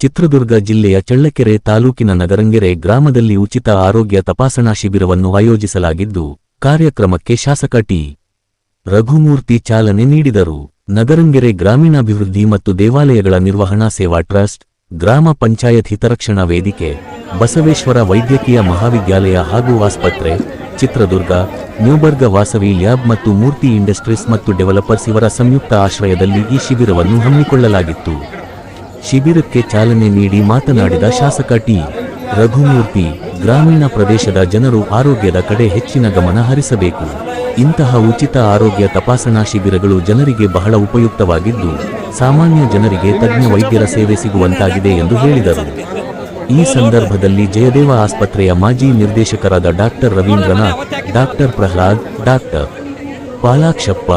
ಚಿತ್ರದುರ್ಗ ಜಿಲ್ಲೆಯ ಚಳ್ಳಕೆರೆ ತಾಲೂಕಿನ ನಗರಂಗೆರೆ ಗ್ರಾಮದಲ್ಲಿ ಉಚಿತ ಆರೋಗ್ಯ ತಪಾಸಣಾ ಶಿಬಿರವನ್ನು ಆಯೋಜಿಸಲಾಗಿದ್ದು, ಕಾರ್ಯಕ್ರಮಕ್ಕೆ ಶಾಸಕ ಟಿ. ರಘುಮೂರ್ತಿ ಚಾಲನೆ ನೀಡಿದರು. ನಗರಂಗೆರೆ ಗ್ರಾಮೀಣಾಭಿವೃದ್ಧಿ ಮತ್ತು ದೇವಾಲಯಗಳ ನಿರ್ವಹಣಾ ಸೇವಾ ಟ್ರಸ್ಟ್, ಗ್ರಾಮ ಪಂಚಾಯತ್ ಹಿತರಕ್ಷಣಾ ವೇದಿಕೆ, ಬಸವೇಶ್ವರ ವೈದ್ಯಕೀಯ ಮಹಾವಿದ್ಯಾಲಯ ಹಾಗೂ ಆಸ್ಪತ್ರೆ, ಚಿತ್ರದುರ್ಗ, ನ್ಯೂಬರ್ಗ ವಾಸವಿ ಲ್ಯಾಬ್ ಮತ್ತು ಮೂರ್ತಿ ಇಂಡಸ್ಟ್ರೀಸ್ ಮತ್ತು ಡೆವಲಪರ್ಸ್ ಇವರ ಸಂಯುಕ್ತ ಆಶ್ರಯದಲ್ಲಿ ಈ ಶಿಬಿರವನ್ನು ಹಮ್ಮಿಕೊಳ್ಳಲಾಗಿತ್ತು. ಶಿಬಿರಕ್ಕೆ ಚಾಲನೆ ನೀಡಿ ಮಾತನಾಡಿದ ಶಾಸಕ ಟಿ. ರಘುಮೂರ್ತಿ, ಗ್ರಾಮೀಣ ಪ್ರದೇಶದ ಜನರು ಆರೋಗ್ಯದ ಕಡೆ ಹೆಚ್ಚಿನ ಗಮನ ಹರಿಸಬೇಕು. ಇಂತಹ ಉಚಿತ ಆರೋಗ್ಯ ತಪಾಸಣಾ ಶಿಬಿರಗಳು ಜನರಿಗೆ ಬಹಳ ಉಪಯುಕ್ತವಾಗಿದ್ದು, ಸಾಮಾನ್ಯ ಜನರಿಗೆ ತಜ್ಞ ವೈದ್ಯರ ಸೇವೆ ಸಿಗುವಂತಾಗಿದೆ ಎಂದು ಹೇಳಿದರು. ಈ ಸಂದರ್ಭದಲ್ಲಿ ಜಯದೇವ ಆಸ್ಪತ್ರೆಯ ಮಾಜಿ ನಿರ್ದೇಶಕರಾದ doctor Ravindranath, doctor Prahlad, doctor Palakshappa,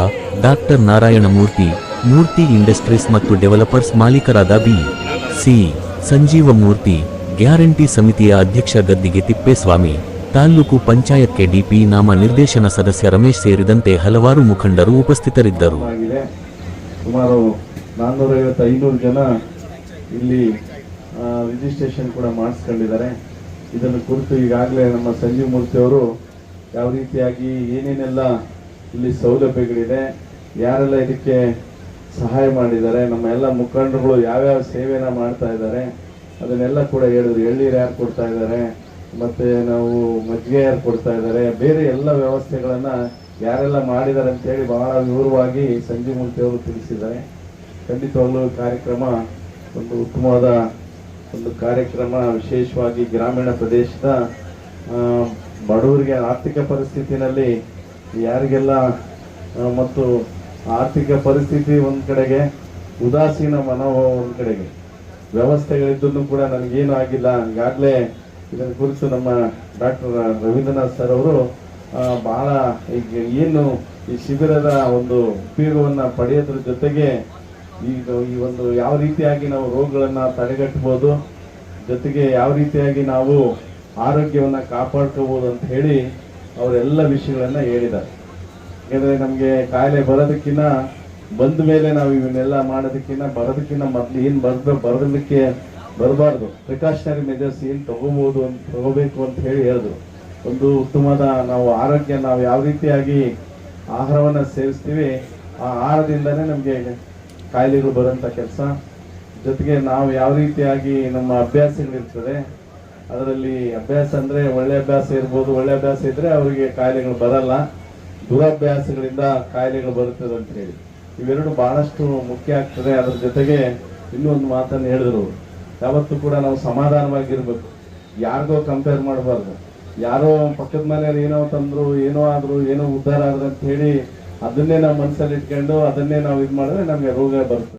doctor Narayanamurthy, Murthy industries ಮತ್ತು ಡೆವಲಪರ್ಸ್ ಮಾಲೀಕರಾದ ಬಿ. ಸಿ. ಸಂಜೀವಮೂರ್ತಿ, ಗ್ಯಾರಂಟಿ ಸಮಿತಿಯ ಅಧ್ಯಕ್ಷ ಗದ್ದಿಗೆ ತಿಪ್ಪೇಸ್ವಾಮಿ, ತಾಲೂಕು ಪಂಚಾಯತ್ ಕೆಡಿಪಿ ನಾಮ ನಿರ್ದೇಶನ ಸದಸ್ಯ ರಮೇಶ್ ಸೇರಿದಂತೆ ಹಲವಾರು ಮುಖಂಡರು ಉಪಸ್ಥಿತರಿದ್ದರು. ಸುಮಾರು 450-500 ಜನ ಇಲ್ಲಿ ರಿಜಿಸ್ಟ್ರೇಷನ್ ಕೂಡ ಮಾಡಿಸ್ಕೊಂಡಿದ್ದಾರೆ. ಇದನ್ನು ಕುರಿತು ಈಗಾಗಲೇ ನಮ್ಮ ಸಂಜೀವ್ ಮೂರ್ತಿ ಅವರು ಯಾವ ರೀತಿಯಾಗಿ ಏನೇನೆಲ್ಲ ಇಲ್ಲಿ ಸೌಲಭ್ಯಗಳಿದೆ, ಯಾರೆಲ್ಲ ಇದಕ್ಕೆ ಸಹಾಯ ಮಾಡಿದ್ದಾರೆ, ನಮ್ಮ ಎಲ್ಲ ಮುಖಂಡರುಗಳು ಯಾವ್ಯಾವ ಸೇವೆನ ಮಾಡ್ತಾ ಇದ್ದಾರೆ ಅದನ್ನೆಲ್ಲ ಕೂಡ ಹೇಳಿದ್ರು. ಎಳ್ಳೀರು ಯಾರು ಕೊಡ್ತಾ ಇದ್ದಾರೆ, ಮತ್ತೆ ನಾವು ಮಜ್ಜಿಗೆ ಯಾರು ಕೊಡ್ತಾ ಇದ್ದಾರೆ, ಬೇರೆ ಎಲ್ಲ ವ್ಯವಸ್ಥೆಗಳನ್ನ ಯಾರೆಲ್ಲ ಮಾಡಿದ್ದಾರೆ ಅಂತ ಹೇಳಿ ಬಹಳ ವಿವರವಾಗಿ ಸಂಜೀವ್ ಮೂರ್ತಿ ಅವರು ತಿಳಿಸಿದ್ದಾರೆ. ಖಂಡಿತವಾಗ್ಲೂ ಕಾರ್ಯಕ್ರಮ ಒಂದು ಉತ್ತಮವಾದ ಒಂದು ಕಾರ್ಯಕ್ರಮ. ವಿಶೇಷವಾಗಿ ಗ್ರಾಮೀಣ ಪ್ರದೇಶದ ಬಡವರಿಗೆ ಆರ್ಥಿಕ ಪರಿಸ್ಥಿತಿನಲ್ಲಿ ಯಾರಿಗೆಲ್ಲ ಮತ್ತು ಆರ್ಥಿಕ ಪರಿಸ್ಥಿತಿ ಒಂದ್ ಕಡೆಗೆ, ಉದಾಸೀನ ಮನೋಭಾವ ಒಂದ್ ಕಡೆಗೆ, ವ್ಯವಸ್ಥೆಗಳಿದ್ದೂ ಕೂಡ ನನಗೇನು ಆಗಿಲ್ಲ. ಈಗಾಗಲೇ ಇದರ ಕುರಿತು ನಮ್ಮ ಡಾಕ್ಟರ್ ರವೀಂದ್ರನಾಥ್ ಸರ್ ಅವರು ಬಹಳ ಈಗ ಏನು ಈ ಶಿಬಿರದ ಒಂದು ಉಪಯೋಗವನ್ನ ಪಡೆಯೋದ್ರ ಜೊತೆಗೆ ಈ ಒಂದು ಯಾವ ರೀತಿಯಾಗಿ ನಾವು ರೋಗಗಳನ್ನ ತಡೆಗಟ್ಟಬಹುದು, ಜೊತೆಗೆ ಯಾವ ರೀತಿಯಾಗಿ ನಾವು ಆರೋಗ್ಯವನ್ನ ಕಾಪಾಡ್ಕೋಬಹುದು ಅಂತ ಹೇಳಿ ಅವರೆಲ್ಲ ವಿಷಯಗಳನ್ನ ಹೇಳಿದ್ದಾರೆ. ಯಾಕಂದ್ರೆ ನಮ್ಗೆ ಕಾಯಿಲೆ ಬರೋದಕ್ಕಿಂತ ಬಂದ ಮೇಲೆ ನಾವು ಇವನ್ನೆಲ್ಲ ಮಾಡೋದಕ್ಕಿಂತ ಬರೋದಕ್ಕಿಂತ ಮೊದಲು ಏನ್ ಬರೋದಕ್ಕೆ ಬರಬಾರ್ದು, ಪ್ರಿಕಾಷನರಿ ಮೆಜರ್ಸ್ ಏನ್ ತಗೋಬೇಕು ಅಂತ ಹೇಳಿ ಹೇಳಿದ್ರು. ಒಂದು ಉತ್ತಮವಾದ ನಾವು ಆರೋಗ್ಯ ನಾವು ಯಾವ ರೀತಿಯಾಗಿ ಆಹಾರವನ್ನ ಸೇವಿಸ್ತೀವಿ, ಆ ಆಹಾರದಿಂದಾನೇ ನಮ್ಗೆ ಕಾಯಿಲೆಗಳು ಬರೋಂಥ ಕೆಲಸ. ಜೊತೆಗೆ ನಾವು ಯಾವ ರೀತಿಯಾಗಿ ನಮ್ಮ ಅಭ್ಯಾಸಗಳಿರ್ತದೆ, ಅದರಲ್ಲಿ ಅಭ್ಯಾಸ ಅಂದ್ರೆ ಒಳ್ಳೆ ಅಭ್ಯಾಸ ಇರ್ಬೋದು, ಒಳ್ಳೆ ಅಭ್ಯಾಸ ಇದ್ರೆ ಅವರಿಗೆ ಕಾಯಿಲೆಗಳು ಬರಲ್ಲ, ದುರಭ್ಯಾಸಗಳಿಂದ ಕಾಯಿಲೆಗಳು ಬರುತ್ತದೆ ಅಂತ ಹೇಳಿ ಇವೆರಡು ಬಹಳಷ್ಟು ಮುಖ್ಯ ಆಗ್ತದೆ. ಅದ್ರ ಜೊತೆಗೆ ಇನ್ನೂ ಒಂದು ಮಾತನ್ನು ಹೇಳಿದ್ರು, ಯಾವತ್ತೂ ಕೂಡ ನಾವು ಸಮಾಧಾನವಾಗಿರ್ಬೇಕು, ಯಾರಿಗೋ ಕಂಪೇರ್ ಮಾಡಬಾರ್ದು. ಯಾರೋ ಪಕ್ಕದ ಮನೆಯವ್ರು ಏನೋ ತಂದ್ರು, ಏನೋ ಆದ್ರು, ಏನೋ ಉದ್ಧಾರ ಆದ್ರು ಅಂತ ಹೇಳಿ ಅದನ್ನೇ ನಾವು ಮನಸ್ಸಲ್ಲಿ ಇಟ್ಕೊಂಡು ಅದನ್ನೇ ನಾವು ಇದು ಮಾಡಿದ್ರೆ ನಮ್ಗೆ ರೋಗ ಬರ್ತದೆ.